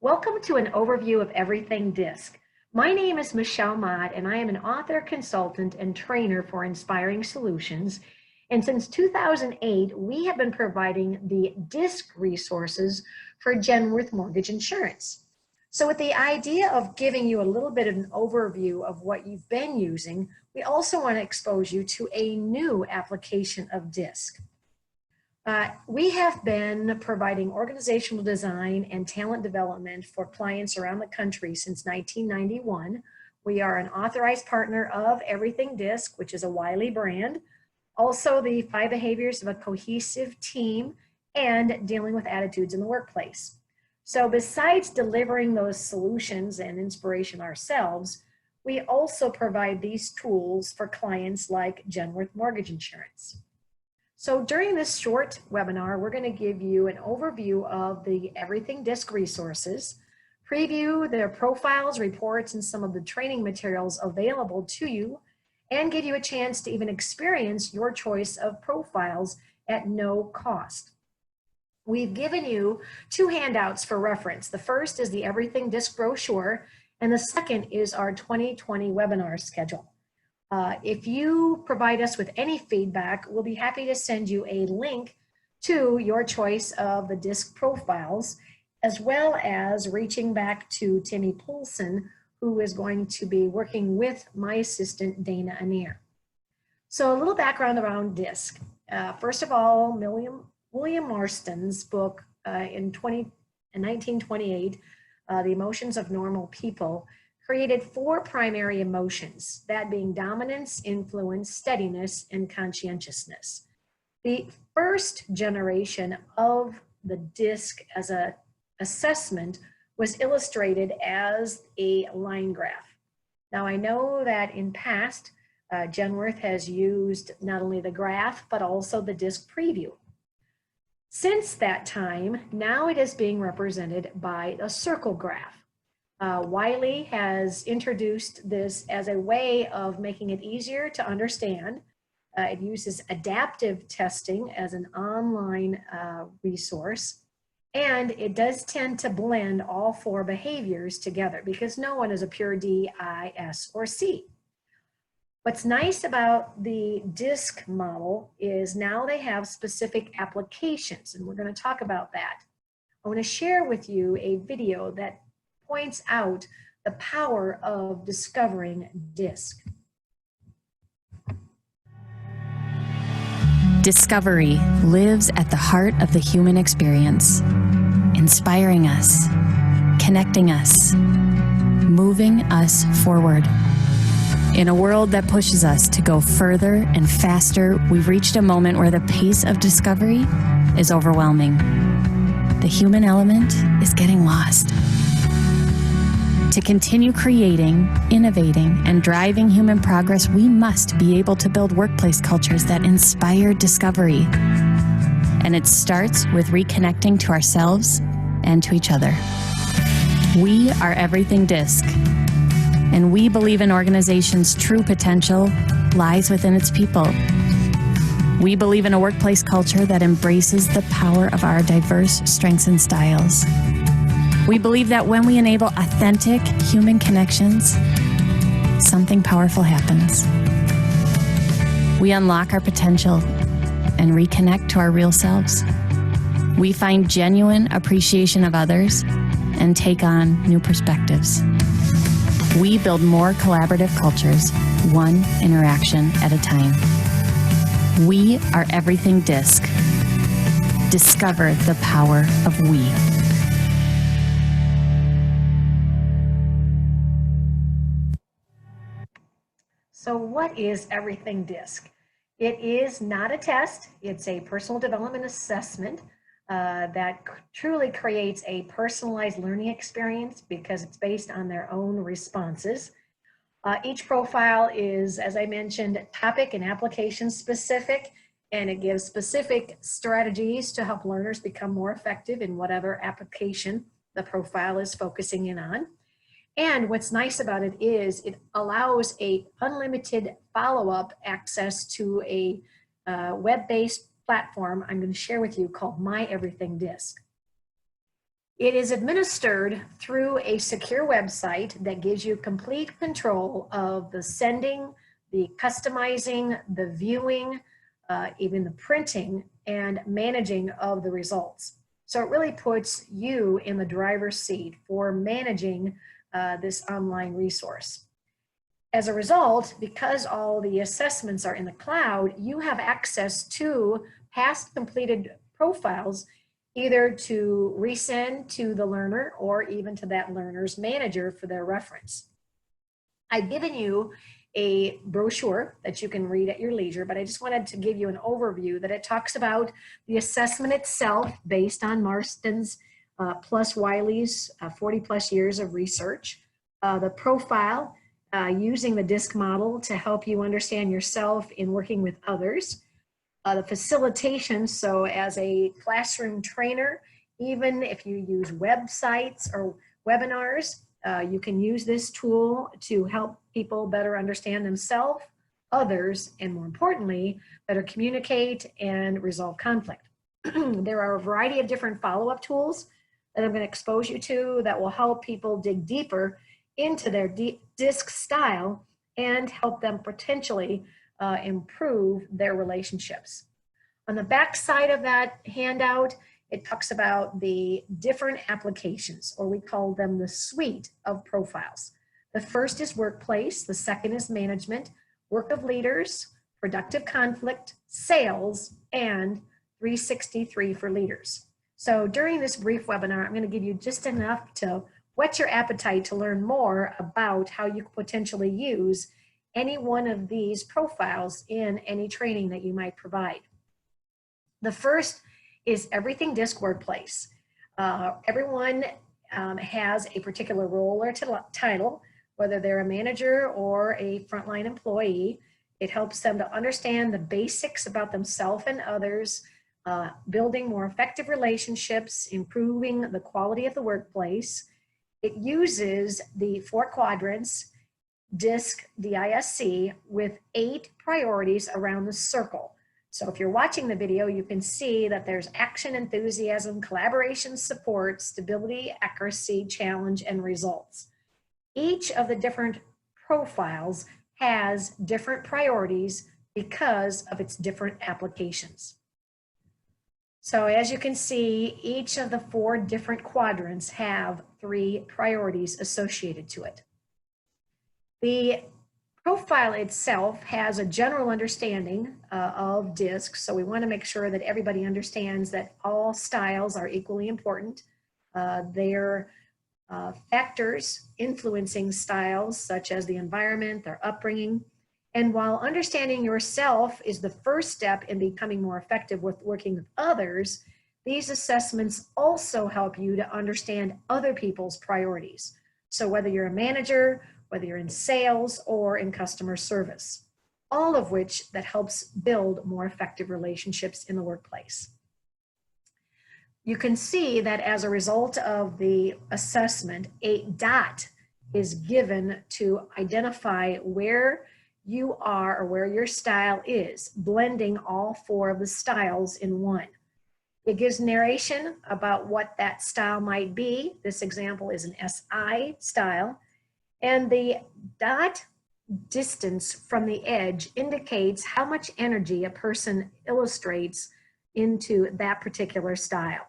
Welcome to an overview of everything DiSC. My name is Michelle Mott, and I am an author, consultant, and trainer for Inspiring Solutions. And since 2008, we have been providing the DiSC resources for Genworth mortgage insurance. So with the idea of giving you a little bit of an overview of what you've been using, we also want to expose you to a new application of DiSC. We have been providing organizational design and talent development for clients around the country since 1991. We are an authorized partner of Everything DiSC, which is a Wiley brand, also the 5 behaviors of a cohesive team, and dealing with attitudes in the workplace. So besides delivering those solutions and inspiration ourselves, we also provide these tools for clients like Genworth Mortgage Insurance. So during this short webinar, we're going to give you an overview of the Everything DiSC resources, preview their profiles, reports, and some of the training materials available to you, and give you a chance to even experience your choice of profiles at no cost. We've given you 2 handouts for reference. The first is the Everything DiSC brochure, and the second is our 2020 webinar schedule. If you provide us with any feedback, we'll be happy to send you a link to your choice of the DiSC profiles, as well as reaching back to Timmy Poulsen, who is going to be working with my assistant, Dana Anir. So a little background around DiSC. First of all, William Marston's book in 1928, The Emotions of Normal People, created 4 primary emotions, that being dominance, influence, steadiness, and conscientiousness. The first generation of the DiSC as an assessment was illustrated as a line graph. Now I know that in past, Genworth has used not only the graph, but also the DiSC preview. Since that time, now it is being represented by a circle graph. Wiley has introduced this as a way of making it easier to understand. It uses adaptive testing as an online resource, and it does tend to blend all 4 behaviors together because no one is a pure D, I, S, or C. What's nice about the DiSC model is now they have specific applications, and we're going to talk about that. I want to share with you a video that points out the power of discovering DiSC. Discovery lives at the heart of the human experience, inspiring us, connecting us, moving us forward. In a world that pushes us to go further and faster, we've reached a moment where the pace of discovery is overwhelming. The human element is getting lost. To continue creating, innovating, and driving human progress, we must be able to build workplace cultures that inspire discovery. And it starts with reconnecting to ourselves and to each other. We are Everything DiSC, and we believe an organization's true potential lies within its people. We believe in a workplace culture that embraces the power of our diverse strengths and styles. We believe that when we enable authentic human connections, something powerful happens. We unlock our potential and reconnect to our real selves. We find genuine appreciation of others and take on new perspectives. We build more collaborative cultures, one interaction at a time. We are Everything DiSC. Discover the power of we. So what is Everything DiSC? It is not a test. It's a personal development assessment that truly creates a personalized learning experience because it's based on their own responses. Each profile is, as I mentioned, topic and application specific, and it gives specific strategies to help learners become more effective in whatever application the profile is focusing in on. And what's nice about it is it allows a unlimited follow-up access to a web-based platform I'm going to share with you called My Everything DiSC. It is administered through a secure website that gives you complete control of the sending, the customizing, the viewing, even the printing and managing of the results. So it really puts you in the driver's seat for managing this online resource. As a result, because all the assessments are in the cloud, you have access to past completed profiles, either to resend to the learner or even to that learner's manager for their reference. I've given you a brochure that you can read at your leisure, but I just wanted to give you an overview that it talks about the assessment itself based on Marston's plus Wiley's 40 plus years of research, the profile using the DiSC model to help you understand yourself in working with others, the facilitation, so as a classroom trainer, even if you use websites or webinars, you can use this tool to help people better understand themselves, others, and more importantly, better communicate and resolve conflict. There are a variety of different follow-up tools that I'm going to expose you to that will help people dig deeper into their DiSC style and help them potentially improve their relationships. On the back side of that handout, it talks about the different applications, or we call them the suite of profiles. The first is workplace, the second is management, work of leaders, productive conflict, sales, and 363 for leaders. So during this brief webinar, I'm going to give you just enough to whet your appetite to learn more about how you could potentially use any one of these profiles in any training that you might provide. The first is Everything DiSC Workplace. Everyone has a particular role or title, whether they're a manager or a frontline employee. It helps them to understand the basics about themselves and others, building more effective relationships, improving the quality of the workplace. It uses the 4 quadrants, DiSC, DISC, with 8 priorities around the circle. So if you're watching the video, you can see that there's action, enthusiasm, collaboration, support, stability, accuracy, challenge, and results. Each of the different profiles has different priorities because of its different applications. So as you can see, each of the 4 different quadrants have 3 priorities associated to it. The profile itself has a general understanding of DiSC, so we want to make sure that everybody understands that all styles are equally important. They're factors influencing styles such as the environment, their upbringing, and while understanding yourself is the first step in becoming more effective with working with others, these assessments also help you to understand other people's priorities. So whether you're a manager, whether you're in sales or in customer service, all of which that helps build more effective relationships in the workplace. You can see that as a result of the assessment, a dot is given to identify where you are or where your style is, blending all 4 of the styles in one. It gives narration about what that style might be. This example is an SI style. And the dot distance from the edge indicates how much energy a person illustrates into that particular style.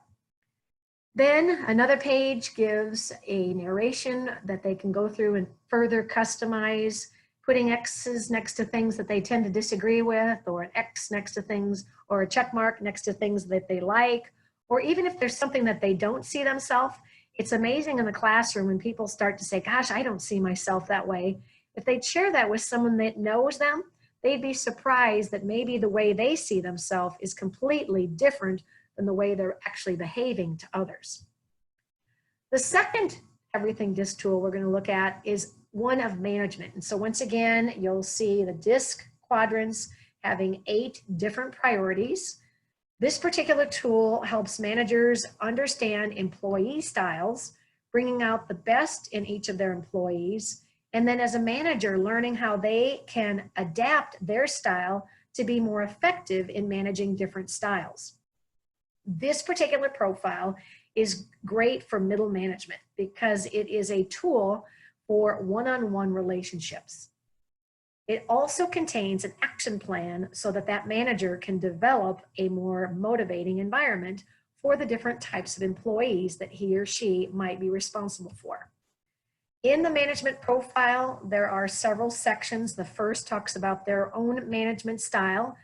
Then another page gives a narration that they can go through and further customize, putting X's next to things that they tend to disagree with, or an X next to things, or a check mark next to things that they like, or even if there's something that they don't see themselves. It's amazing in the classroom when people start to say, gosh, I don't see myself that way. If they'd share that with someone that knows them, they'd be surprised that maybe the way they see themselves is completely different than the way they're actually behaving to others. The second Everything DiSC tool we're going to look at is one of management. And so once again, you'll see the DiSC quadrants having 8 different priorities. This particular tool helps managers understand employee styles, bringing out the best in each of their employees, and then as a manager, learning how they can adapt their style to be more effective in managing different styles. This particular profile is great for middle management because it is a tool for one-on-one relationships. It also contains an action plan so that that manager can develop a more motivating environment for the different types of employees that he or she might be responsible for. In the management profile, there are several sections. The first talks about their own management style,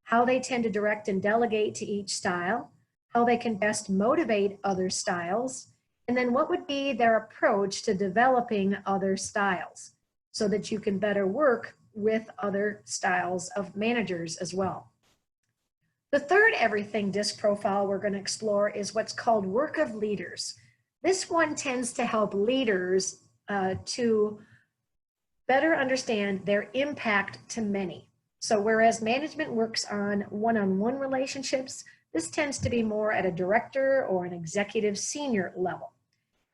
how they tend to direct and delegate to each style, how they can best motivate other styles, and then what would be their approach to developing other styles so that you can better work with other styles of managers as well. The third Everything DiSC profile we're going to explore is what's called Work of Leaders. This one tends to help leaders to better understand their impact to many. So whereas management works on one-on-one relationships, this tends to be more at a director or an executive senior level,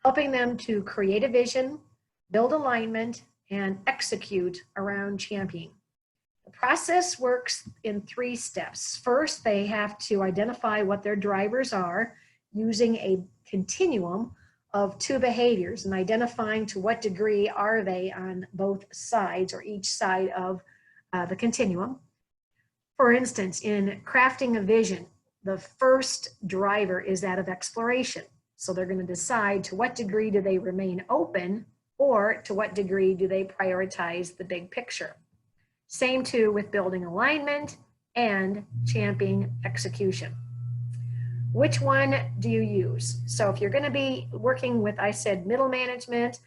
helping them to create a vision, build alignment, and execute around championing. The process works in 3 steps. First, they have to identify what their drivers are using a continuum of 2 behaviors and identifying to what degree are they on both sides or each side of the continuum. For instance, in crafting a vision, the first driver is that of exploration. So they're going to decide to what degree do they remain open or to what degree do they prioritize the big picture. Same too with building alignment and championing execution. Which one do you use? So if you're going to be working with, I said, middle management,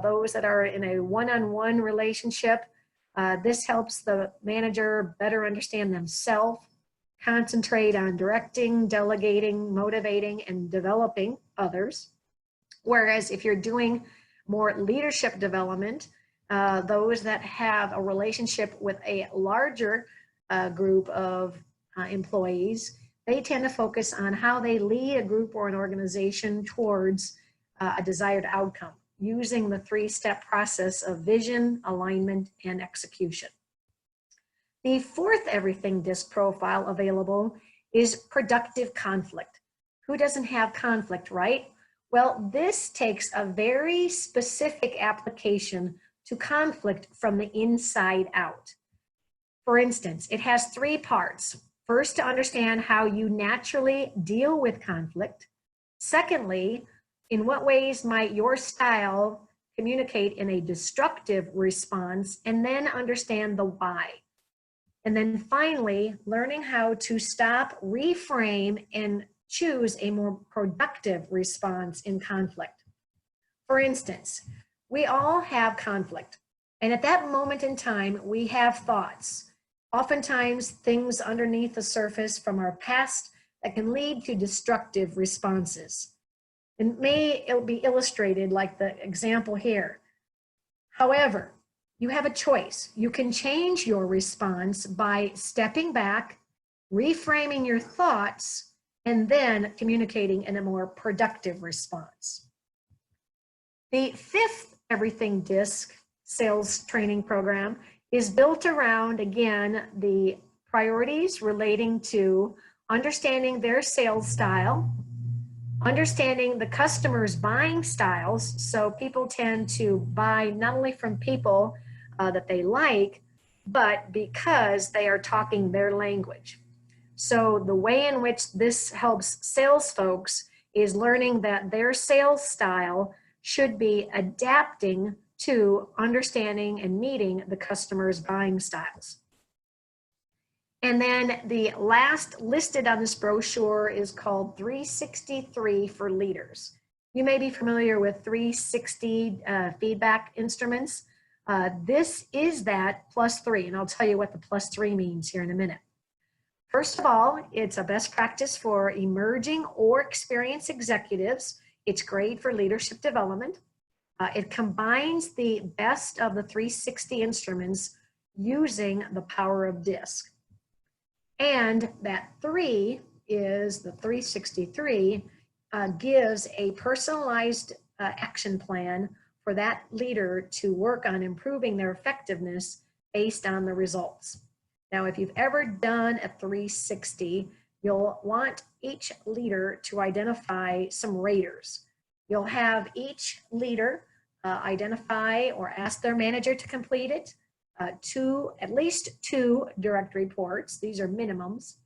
those that are in a one-on-one relationship, this helps the manager better understand themselves, concentrate on directing, delegating, motivating, and developing others. Whereas if you're doing more leadership development, those that have a relationship with a larger group of employees, they tend to focus on how they lead a group or an organization towards a desired outcome, using the 3-step process of vision, alignment, and execution. The fourth Everything DiSC profile available is productive conflict. Who doesn't have conflict, right? Well, this takes a very specific application to conflict from the inside out. For instance, it has 3 parts. First, to understand how you naturally deal with conflict. Secondly, in what ways might your style communicate in a destructive response, and then understand the why. And then finally, learning how to stop, reframe, and choose a more productive response in conflict. For instance, we all have conflict, and at that moment in time, we have thoughts. Oftentimes, things underneath the surface from our past that can lead to destructive responses. And it'll be illustrated like the example here. However, you have a choice. You can change your response by stepping back, reframing your thoughts, and then communicating in a more productive response. The 5th Everything DiSC sales training program is built around, again, the priorities relating to understanding their sales style, understanding the customer's buying styles. So people tend to buy not only from people that they like, but because they are talking their language. So the way in which this helps sales folks is learning that their sales style should be adapting to understanding and meeting the customer's buying styles. And then the last listed on this brochure is called 363 for leaders. You may be familiar with 360 feedback instruments. This is that +3, and I'll tell you what the +3 means here in a minute. First of all, it's a best practice for emerging or experienced executives. It's great for leadership development. It combines the best of the 360 instruments using the power of DiSC. And that 3 is the 363, gives a personalized action plan for that leader to work on improving their effectiveness based on the results. Now, if you've ever done a 360, You'll want each leader to identify some raters. You'll have each leader identify or ask their manager to complete it, at least two direct reports. These are minimums.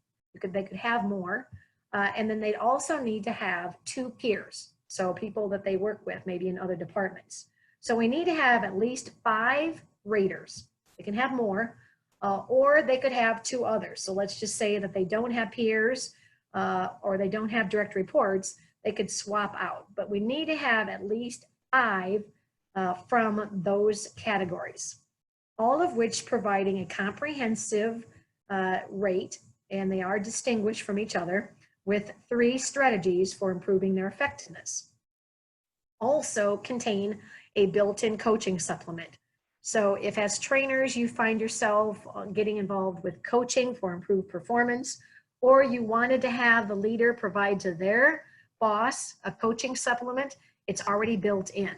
They could have more. And then they'd also need to have two peers. So people that they work with, maybe in other departments. So we need to have at least 5 raters. They can have more, or they could have 2 others. So let's just say that they don't have peers or they don't have direct reports, they could swap out. But we need to have at least 5 from those categories, all of which providing a comprehensive rate, and they are distinguished from each other with 3 strategies for improving their effectiveness. Also contain a built-in coaching supplement. So if as trainers you find yourself getting involved with coaching for improved performance, or you wanted to have the leader provide to their boss a coaching supplement, it's already built in.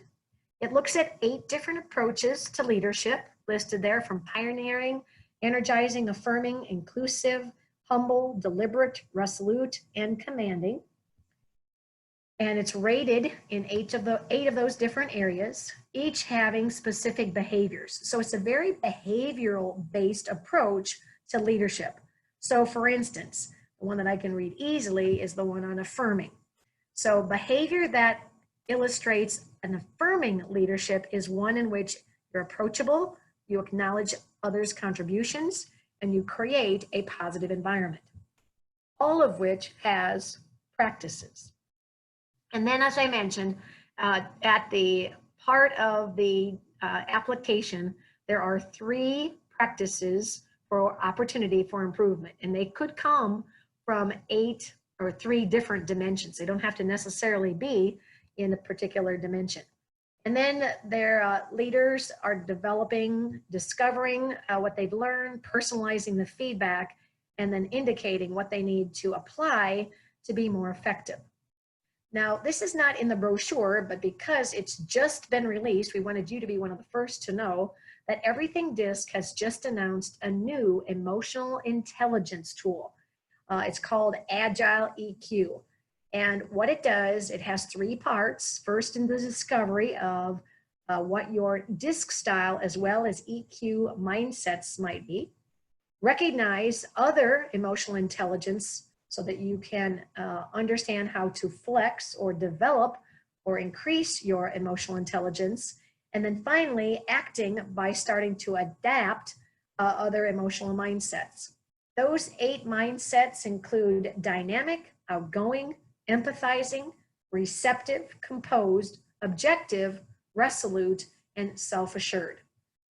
It looks at 8 different approaches to leadership listed there, from pioneering, energizing, affirming, inclusive, humble, deliberate, resolute, and commanding. And it's rated in 8 of those different areas, each having specific behaviors. So it's a very behavioral based approach to leadership. So for instance, the one that I can read easily is the one on affirming. So behavior that illustrates an affirming leadership is one in which you're approachable, you acknowledge others' contributions, and you create a positive environment, all of which has practices. And then, as I mentioned, at the part of the application, there are 3 practices for opportunity for improvement, and they could come from 8 or 3 different dimensions. They don't have to necessarily be in a particular dimension. And then their leaders are discovering what they've learned, personalizing the feedback, and then indicating what they need to apply to be more effective. Now, this is not in the brochure, but because it's just been released, we wanted you to be one of the first to know that Everything DiSC has just announced a new emotional intelligence tool. It's called Agile EQ. And what it does, it has 3 parts. First, in the discovery of what your DiSC style as well as EQ mindsets might be. Recognize other emotional intelligence so that you can understand how to flex or develop or increase your emotional intelligence. And then finally, acting by starting to adapt other emotional mindsets. Those 8 mindsets include dynamic, outgoing, empathizing, receptive, composed, objective, resolute, and self-assured.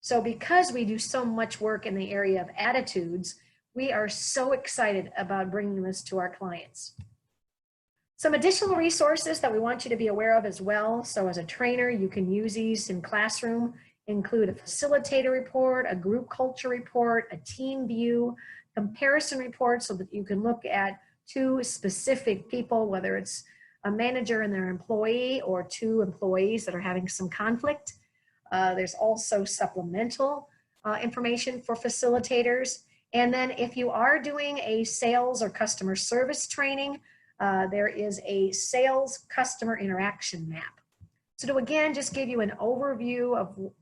So because we do so much work in the area of attitudes, we are so excited about bringing this to our clients. Some additional resources that we want you to be aware of as well. So as a trainer, you can use these in classroom, include a facilitator report, a group culture report, a team view, comparison report, so that you can look at 2 specific people, whether it's a manager and their employee or 2 employees that are having some conflict. There's also supplemental information for facilitators. And then if you are doing a sales or customer service training, there is a sales customer interaction map. So to again, just give you an overview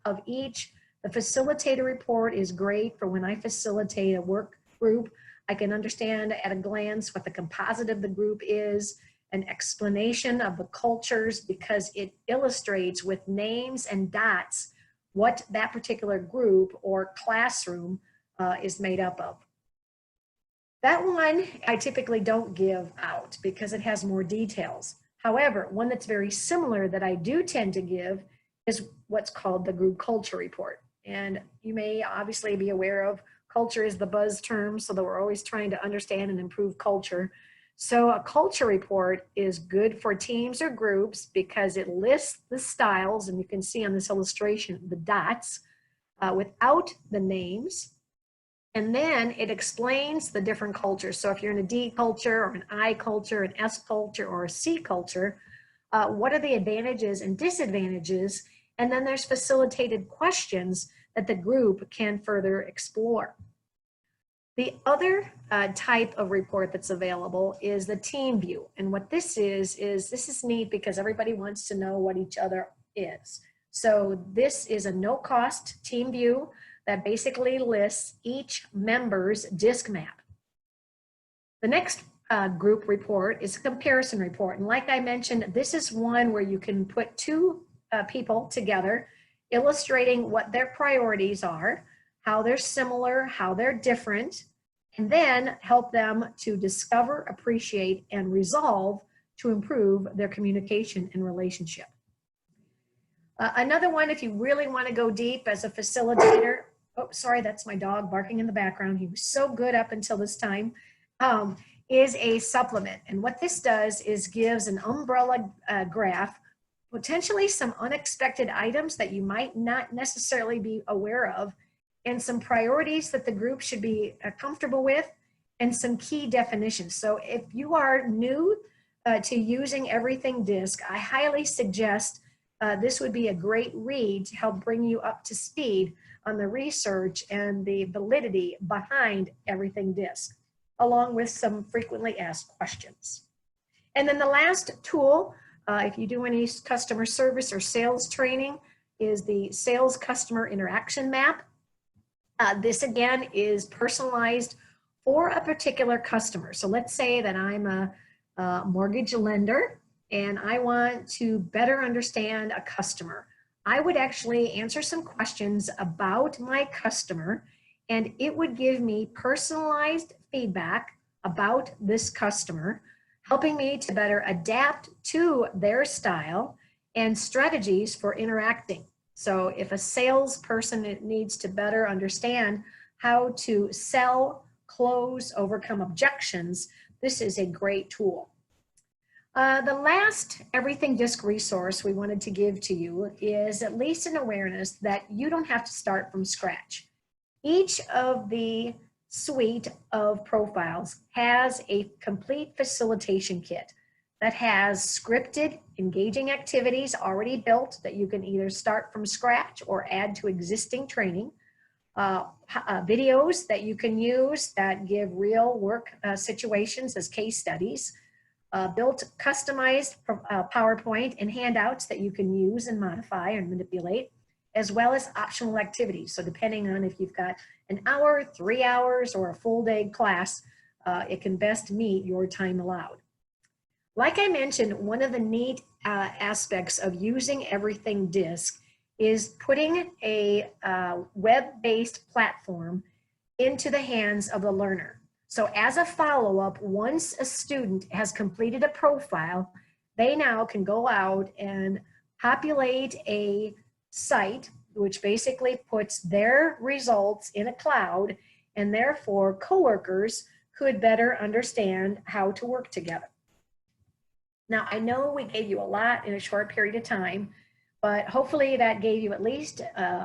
of each, the facilitator report is great for when I facilitate a work group. I can understand at a glance what the composite of the group is, an explanation of the cultures, because it illustrates with names and dots what that particular group or classroom is made up of. That one I typically don't give out because it has more details. However, one that's very similar that I do tend to give is what's called the group culture report. And you may obviously be aware of culture is the buzz term, so that we're always trying to understand and improve culture. So a culture report is good for teams or groups because it lists the styles, and you can see on this illustration the dots without the names. And then it explains the different cultures. So if you're in a D culture or an I culture, an S culture, or a C culture, what are the advantages and disadvantages? And then there's facilitated questions that the group can further explore. The other type of report that's available is the team view. And what this is this is neat because everybody wants to know what each other is. So this is a no-cost team view that basically lists each member's DiSC map. The next group report is a comparison report. And like I mentioned, this is one where you can put two people together, illustrating what their priorities are, how they're similar, how they're different, and then help them to discover, appreciate, and resolve to improve their communication and relationship. Another one, if you really want to go deep as a facilitator, oh, sorry, that's my dog barking in the background. He was so good up until this time, is a supplement. And what this does is gives an umbrella graph, potentially some unexpected items that you might not necessarily be aware of, and some priorities that the group should be comfortable with, and some key definitions. So if you are new to using Everything DiSC, I highly suggest this would be a great read to help bring you up to speed on the research and the validity behind Everything DiSC, along with some frequently asked questions. And then the last tool, if you do any customer service or sales training, is the Sales Customer Interaction Map. This again is personalized for a particular customer. So let's say that I'm a mortgage lender and I want to better understand a customer. I would actually answer some questions about my customer, and it would give me personalized feedback about this customer, helping me to better adapt to their style and strategies for interacting. So if a salesperson needs to better understand how to sell, close, overcome objections, this is a great tool. The last Everything DiSC resource we wanted to give to you is at least an awareness that you don't have to start from scratch. Each of the suite of profiles has a complete facilitation kit that has scripted, engaging activities already built that you can either start from scratch or add to existing training, videos that you can use that give real work situations as case studies, built customized PowerPoint and handouts that you can use and modify and manipulate, as well as optional activities. So depending on if you've got an hour, 3 hours, or a full day class, it can best meet your time allowed. Like I mentioned, one of the neat aspects of using Everything DiSC is putting a web-based platform into the hands of the learner. So as a follow-up, once a student has completed a profile, they now can go out and populate a site, which basically puts their results in a cloud, and therefore coworkers could better understand how to work together. Now, I know we gave you a lot in a short period of time, but hopefully that gave you at least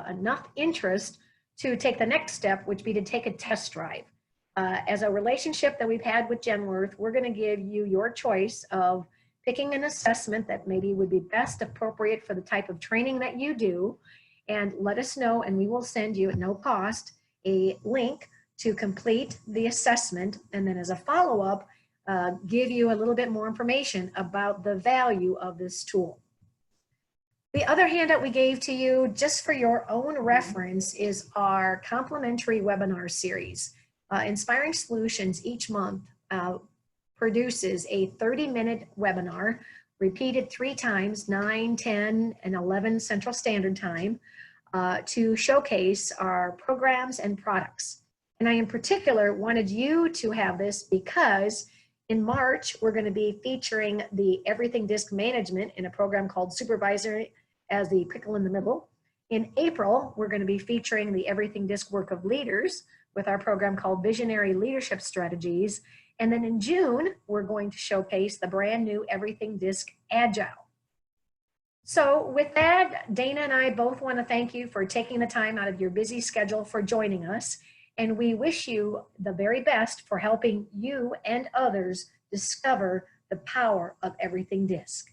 enough interest to take the next step, which would be to take a test drive. As a relationship that we've had with Genworth, we're going to give you your choice of picking an assessment that maybe would be best appropriate for the type of training that you do, and let us know, and we will send you at no cost a link to complete the assessment, and then as a follow-up, give you a little bit more information about the value of this tool. The other handout we gave to you, just for your own reference, is our complimentary webinar series. Inspiring Solutions each month produces a 30-minute webinar repeated 3 times, 9, 10, and 11 Central Standard Time, to showcase our programs and products. And I in particular wanted you to have this because in March, we're going to be featuring the Everything DiSC management in a program called Supervisor as the pickle in the middle. In April, we're going to be featuring the Everything DiSC work of leaders with our program called Visionary Leadership Strategies. And then in June, we're going to showcase the brand new Everything DiSC Agile. So with that, Dana and I both want to thank you for taking the time out of your busy schedule for joining us. And we wish you the very best for helping you and others discover the power of Everything DiSC.